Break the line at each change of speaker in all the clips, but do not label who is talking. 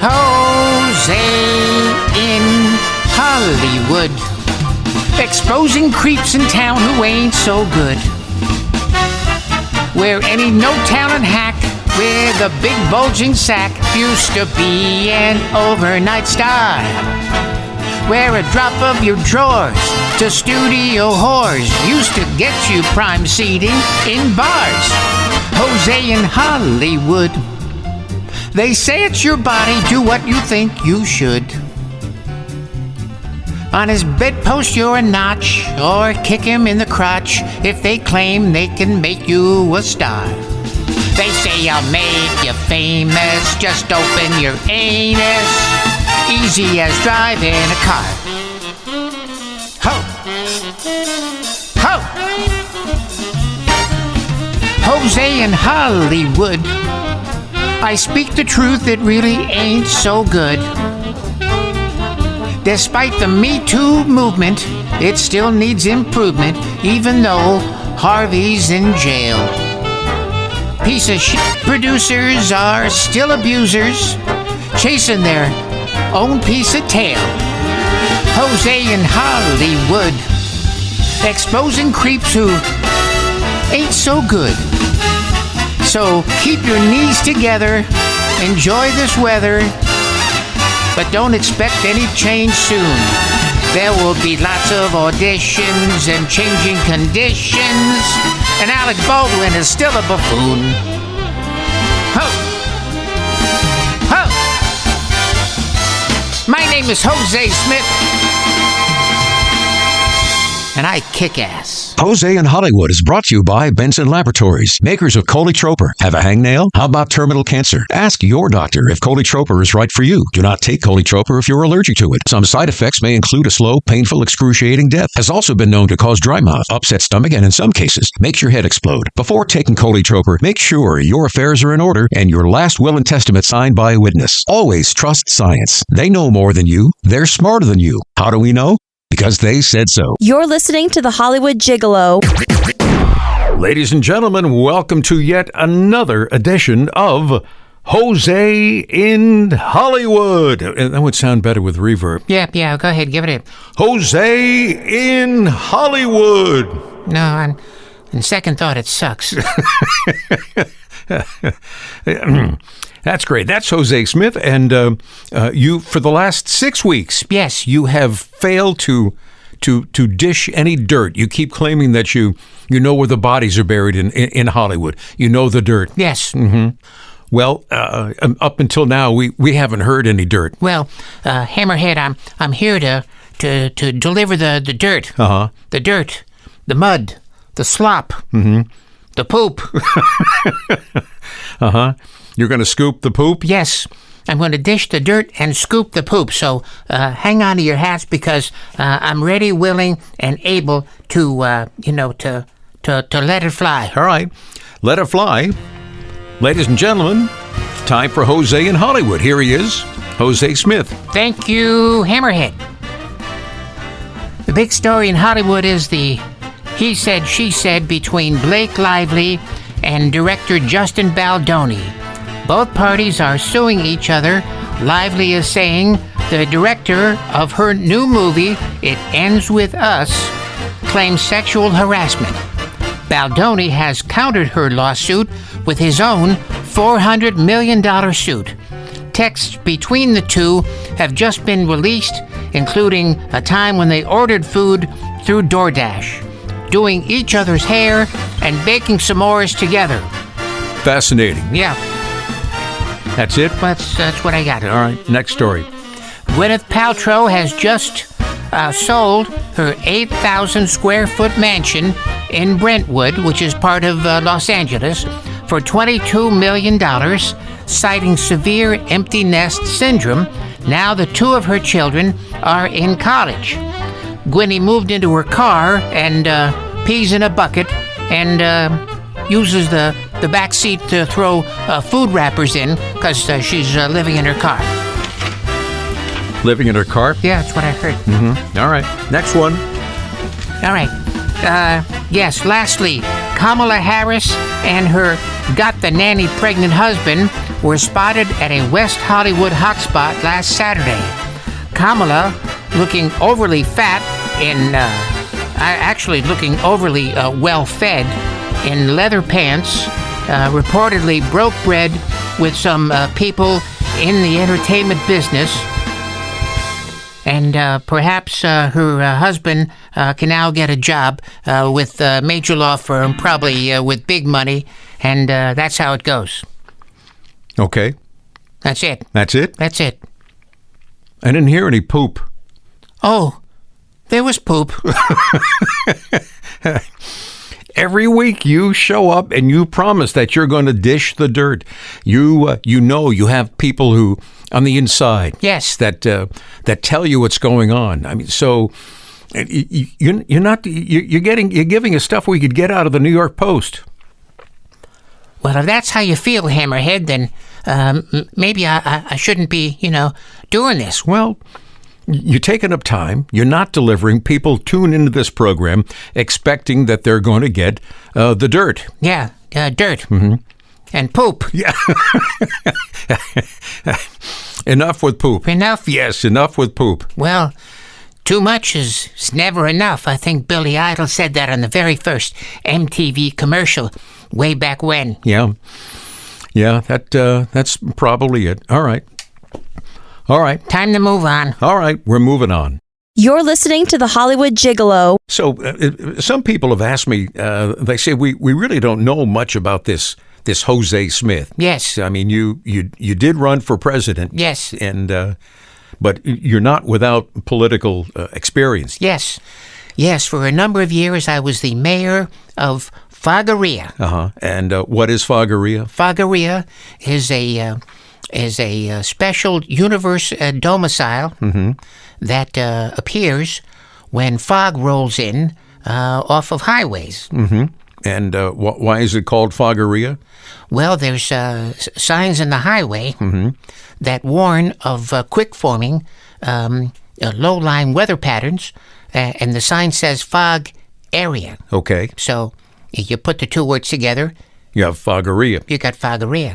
Hozay in Hollywood, exposing creeps in town who ain't so good. Where any no-talent hack with a big bulging sack used to be an overnight star. Where a drop of your drawers to studio whores used to get you prime seating in bars. Hozay in Hollywood. They say it's your body, do what you think you should. On his bedpost you're a notch, or kick him in the crotch if they claim they can make you a star. They say I'll make you famous, just open your anus, easy as driving a car. Ho! Ho! Hozay in Hollywood. I speak the truth, it really ain't so good. Despite the Me Too movement, it still needs improvement, even though Harvey's in jail. Piece of shit producers are still abusers, chasing their own piece of tail. Hozay in Hollywood, exposing creeps who ain't so good. So keep your knees together, enjoy this weather, but don't expect any change soon. There will be lots of auditions and changing conditions, and Alec Baldwin is still a buffoon. Ho! Ho! My name is Hozay Smith, and I kick ass.
Hozay in Hollywood is brought to you by Benson Laboratories, makers of Coletroper. Have a hangnail? How about terminal cancer? Ask your doctor if Coletroper is right for you. Do not take Coletroper if you're allergic to it. Some side effects may include a slow, painful, excruciating death. Has also been known to cause dry mouth, upset stomach, and in some cases, makes your head explode. Before taking Coletroper, make sure your affairs are in order and your last will and testament signed by a witness. Always trust science. They know more than you. They're smarter than you. How do we know? Because they said so.
You're listening to the Hollywood Gigolo.
Ladies and gentlemen, welcome to yet another edition of Hozay in Hollywood. That would sound better with reverb.
Yeah, go ahead, give it a...
Hozay in Hollywood.
No, on second thought, it sucks.
That's great. That's Hozay Smith, and you, for the last 6 weeks,
Yes.
you have failed to dish any dirt. You keep claiming that you know where the bodies are buried in Hollywood. You know the dirt.
Yes.
Mm-hmm. Well, up until now, we haven't heard any dirt.
Well, Hammerhead, I'm here to deliver the dirt.
Uh-huh.
The dirt, the mud, the slop, the poop.
Uh-huh. You're going to scoop the poop?
Yes, I'm going to dish the dirt and scoop the poop. So hang on to your hats because I'm ready, willing, and able to let it fly.
All right. Let it fly. Ladies and gentlemen, time for Hozay in Hollywood. Here he is, Hozay Smith.
Thank you, Hammerhead. The big story in Hollywood is the he said, she said between Blake Lively and director Justin Baldoni. Both parties are suing each other. Lively is saying the director of her new movie, It Ends With Us, claims sexual harassment. Baldoni has countered her lawsuit with his own $400 million suit. Texts between the two have just been released, including a time when they ordered food through DoorDash, doing each other's hair, and baking s'mores together.
Fascinating.
Yeah.
That's it?
That's what I got.
All right, next story.
Gwyneth Paltrow has just sold her 8,000 square foot mansion in Brentwood, which is part of Los Angeles, for $22 million, citing severe empty nest syndrome. Now the two of her children are in college. Gwynny moved into her car and pees in a bucket and uses the back seat to throw food wrappers in because she's living in her car.
Living in her car?
Yeah, that's what I heard.
Mm-hmm. All right. Next one.
All right. Yes, lastly, Kamala Harris and her got-the-nanny pregnant husband were spotted at a West Hollywood hotspot last Saturday. Kamala, looking overly fat and actually looking overly well-fed in leather pants, reportedly broke bread with some people in the entertainment business. And perhaps her husband can now get a job with a major law firm, probably with big money, and that's how it goes.
Okay.
That's it.
That's it?
That's it.
I didn't hear any poop.
Oh, there was poop.
Every week you show up and you promise that you're going to dish the dirt. You know you have people who on the inside,
Yes.
that tell you what's going on. I mean, so you're giving us stuff we could get out of the New York Post.
Well, if that's how you feel, Hammerhead, then maybe I shouldn't be, doing this.
Well, you're taking up time. You're not delivering. People tune into this program expecting that they're going to get the dirt.
Yeah, dirt. Mm-hmm. And poop.
Yeah. Enough with poop.
Enough?
Yes, enough with poop.
Well, too much is never enough. I think Billy Idol said that on the very first MTV commercial way back when.
Yeah. Yeah, that's probably it. All right.
Time to move on.
All right, we're moving on.
You're listening to the Hollywood Gigolo.
So some people have asked me, they say, we really don't know much about this Hozay Smith.
Yes.
I mean, you did run for president.
Yes.
And but you're not without political experience.
Yes. Yes, for a number of years I was the mayor of Fogarea.
Uh-huh. And what is Fogarea?
Fogarea is a special universe domicile that appears when fog rolls in off of highways.
Mm-hmm. And why is it called Fogarea?
Well, there's signs in the highway that warn of quick-forming, low-lying weather patterns, and the sign says fog area.
Okay.
So you put the two words together,
You have Fogarea.
you got Fogarea.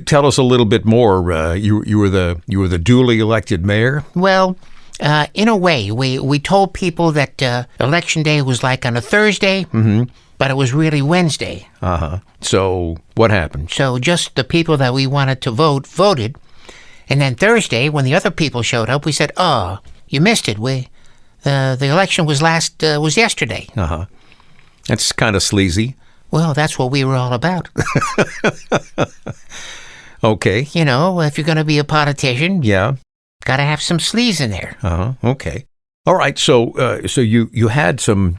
Tell us a little bit more. You were the duly elected mayor.
Well, in a way, we told people that Election Day was like on a Thursday, but it was really Wednesday.
Uh-huh. So what happened?
So just the people that we wanted to vote voted. And then Thursday, when the other people showed up, we said, "Oh, you missed it. The election was yesterday."
Uh-huh. That's kind of sleazy.
Well, that's what we were all about.
Okay.
If you're going to be a politician,
Yeah.
got to have some sleaze in there.
Uh-huh. Okay. All right. So you had some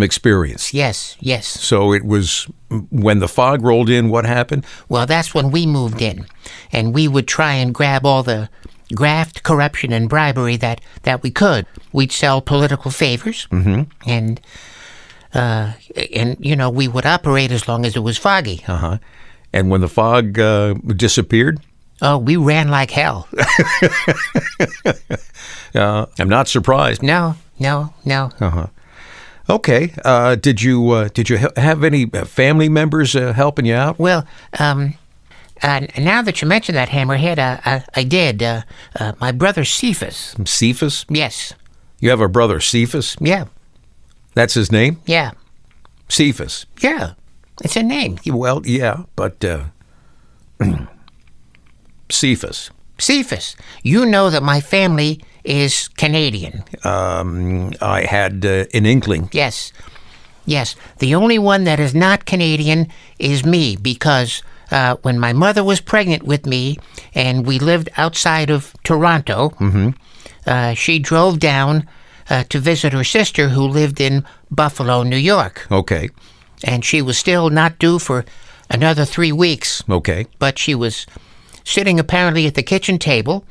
experience.
Yes.
So it was when the fog rolled in. What happened?
Well, that's when we moved in, and we would try and grab all the graft, corruption, and bribery that we could. We'd sell political favors, and we would operate as long as it was foggy.
Uh-huh. And when the fog disappeared?
Oh, we ran like hell.
I'm not surprised.
No.
Uh-huh. Okay. Did you have any family members helping you out?
Well, now that you mention that, Hammerhead, I did. My brother Cephus.
Cephus?
Yes.
You have a brother Cephus?
Yeah.
That's his name?
Yeah.
Cephus.
Yeah. It's a name.
Well, yeah, but Cephas.
Cephas. You know that my family is Canadian.
I had an inkling.
Yes. The only one that is not Canadian is me, because when my mother was pregnant with me and we lived outside of Toronto, she drove down to visit her sister who lived in Buffalo, New York.
Okay.
And she was still not due for another 3 weeks.
Okay.
But she was sitting apparently at the kitchen table,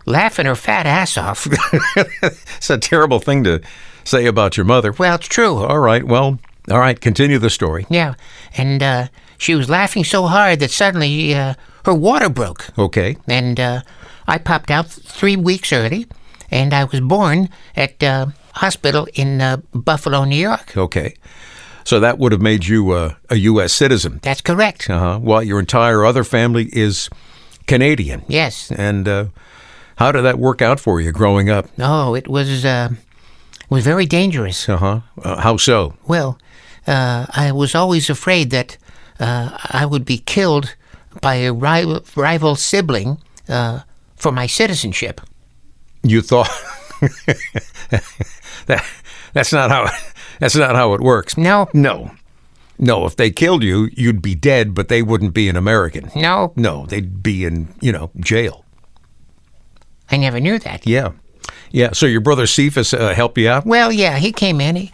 laughing her fat ass off.
It's a terrible thing to say about your mother.
Well, it's true.
All right. Well, all right. Continue the story.
Yeah. And she was laughing so hard that suddenly her water broke.
Okay.
And I popped out 3 weeks early, and I was born at hospital in Buffalo, New York.
Okay. So that would have made you a U.S. citizen.
That's correct.
While your entire other family is Canadian.
Yes.
And how did that work out for you growing up?
Oh, it was very dangerous.
How so?
Well, I was always afraid that I would be killed by a rival sibling for my citizenship.
You thought that's not how it works.
No.
No, if they killed you, you'd be dead, but they wouldn't be an American.
No.
No, they'd be in, jail.
I never knew that.
Yeah. So your brother Cephus helped you out?
Well, yeah, he came in.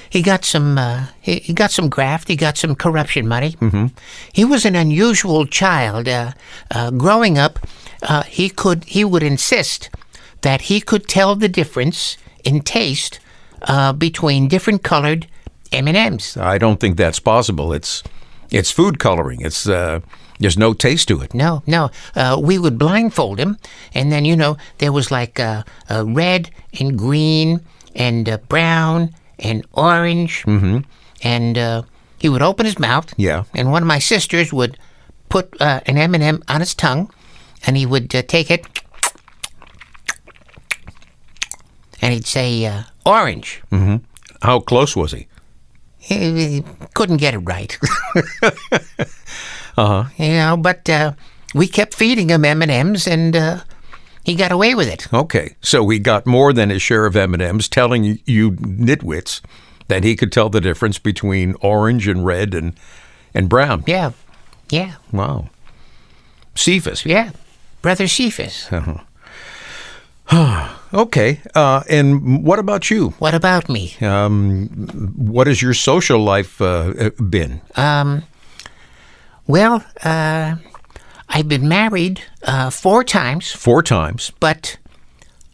He got some he got some graft. He got some corruption money. Mm-hmm. He was an unusual child. Growing up, he would insist that he could tell the difference in taste between different colored M&Ms.
I don't think that's possible. It's food coloring. It's there's no taste to it.
No. We would blindfold him, and then there was like red and green and brown and orange, and he would open his mouth.
Yeah.
And one of my sisters would put an M&M on his tongue, and he would take it, and he'd say orange.
Mm-hmm. How close was he?
He couldn't get it right. But we kept feeding him M&Ms, and he got away with it.
Okay, so he got more than his share of M&Ms, telling you nitwits that he could tell the difference between orange and red and brown.
Yeah.
Wow. Cephus.
Yeah, Brother Cephus.
Okay, and what about you?
What about me?
What has your social life been?
Well, I've been married 4 times.
4 times?
But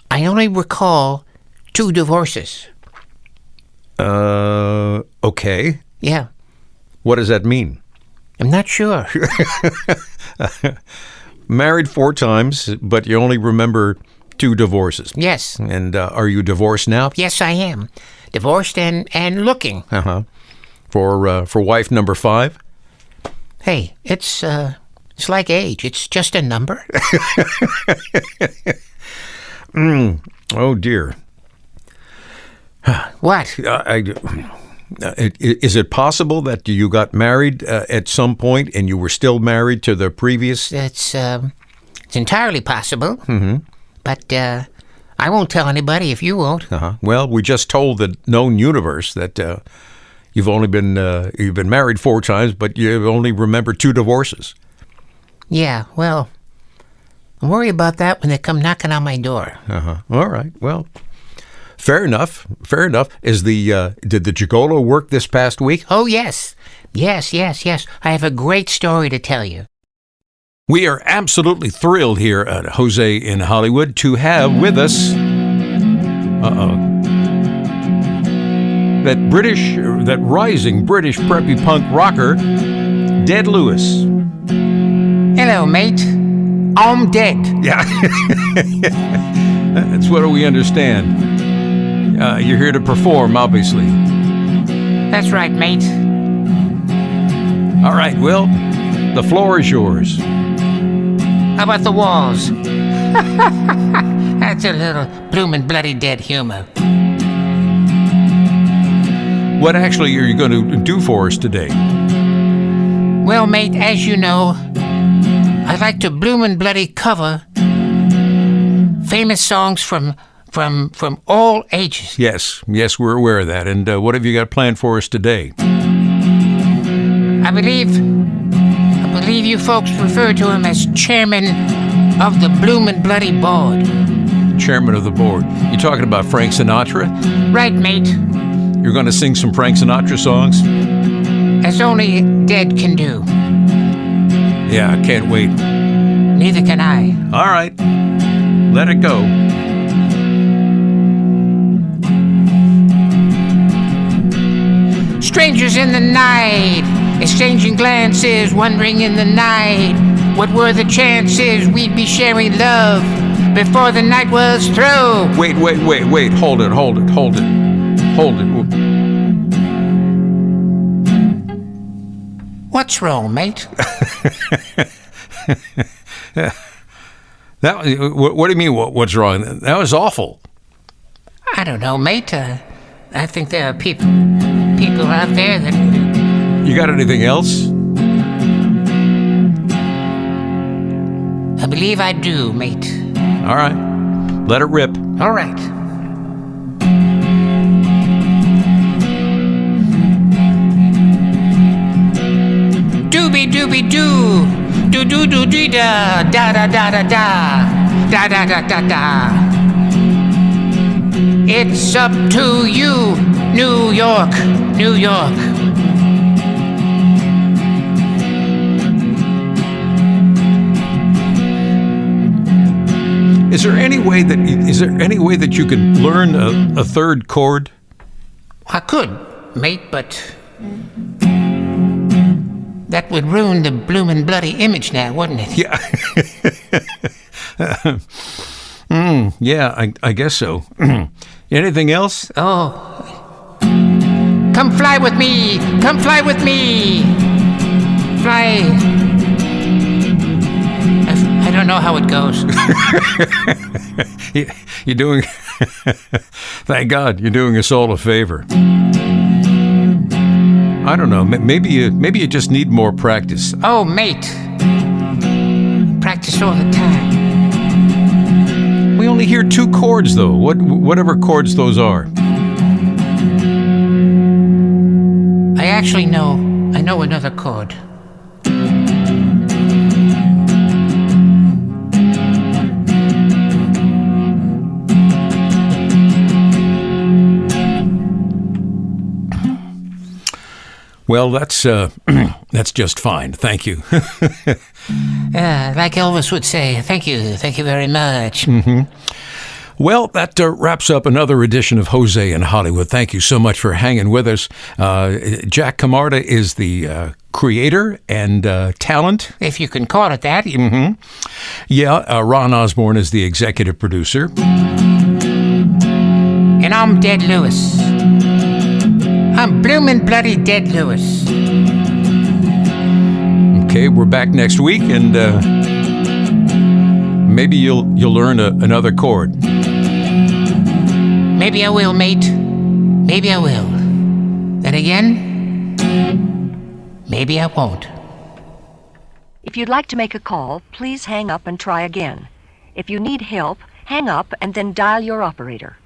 I only recall 2 divorces.
Okay.
Yeah.
What does that mean?
I'm not sure.
Married 4 times, but you only remember 2 divorces.
Yes.
And are you divorced now?
Yes, I am. Divorced and looking.
For wife number 5?
Hey, it's like age. It's just a number.
Oh, dear.
What?
Is it possible that you got married at some point and you were still married to the previous?
It's entirely possible.
Mm-hmm.
But I won't tell anybody if you won't.
Well, we just told the known universe that you've been married 4 times, but you only remember 2 divorces.
Yeah, well, I worry about that when they come knocking on my door.
All right. Well, fair enough. Did the gigolo work this past week?
Oh, yes. Yes. I have a great story to tell you.
We are absolutely thrilled here at Hozay in Hollywood to have with us that rising British preppy punk rocker, Dead Lewis.
Hello, mate. I'm dead.
Yeah. That's what we understand. You're here to perform, obviously.
That's right, mate.
All right, well, the floor is yours.
How about the walls? That's a little bloomin' bloody dead humor.
What actually are you going to do for us today?
Well, mate, as you know, I like to bloomin' bloody cover famous songs from all ages.
Yes, we're aware of that. And what have you got planned for us today?
I believe you folks refer to him as chairman of the bloomin' bloody board.
Chairman of the board. You talking about Frank Sinatra?
Right, mate.
You're going to sing some Frank Sinatra songs?
As only dead can do.
Yeah, I can't wait.
Neither can I.
All right. Let it go.
Strangers in the night, exchanging glances, wondering in the night, what were the chances we'd be sharing love before the night was through?
Wait. Hold it.
What's wrong, mate?
What do you mean, what's wrong? That was awful.
I don't know, mate. I think there are people out there that...
You got anything else?
I believe I do, mate.
All right. Let it rip.
All right. Dooby-dooby-doo. Do-do-do-dee-da. Da-da-da-da-da. Da-da-da-da-da. It's up to you, New York, New York.
Is there any way that you can learn a third chord?
I could, mate, but that would ruin the bloomin' bloody image now, wouldn't it?
Yeah. Yeah, I guess so. Anything else?
Oh. Come fly with me! Come fly with me! Fly. I don't know how it goes.
You're doing... Thank God, you're doing us all a favor. I don't know. Maybe you just need more practice.
Oh, mate. Practice all the time.
We only hear 2 chords, though. Whatever chords those are.
I actually know. I know another chord.
Well, that's just fine. Thank you.
Like Elvis would say, thank you very much.
Mm-hmm. Well, that wraps up another edition of Hozay in Hollywood. Thank you so much for hanging with us. Jack Camarda is the creator and talent,
if you can call it that.
Mm-hmm. Yeah, Ron Osborne is the executive producer.
And I'm Dead Lewis. I'm bloomin' bloody Dead Lewis.
Okay, we're back next week, and maybe you'll learn another chord.
Maybe I will, mate. Maybe I will. Then again, maybe I won't.
If you'd like to make a call, please hang up and try again. If you need help, hang up and then dial your operator.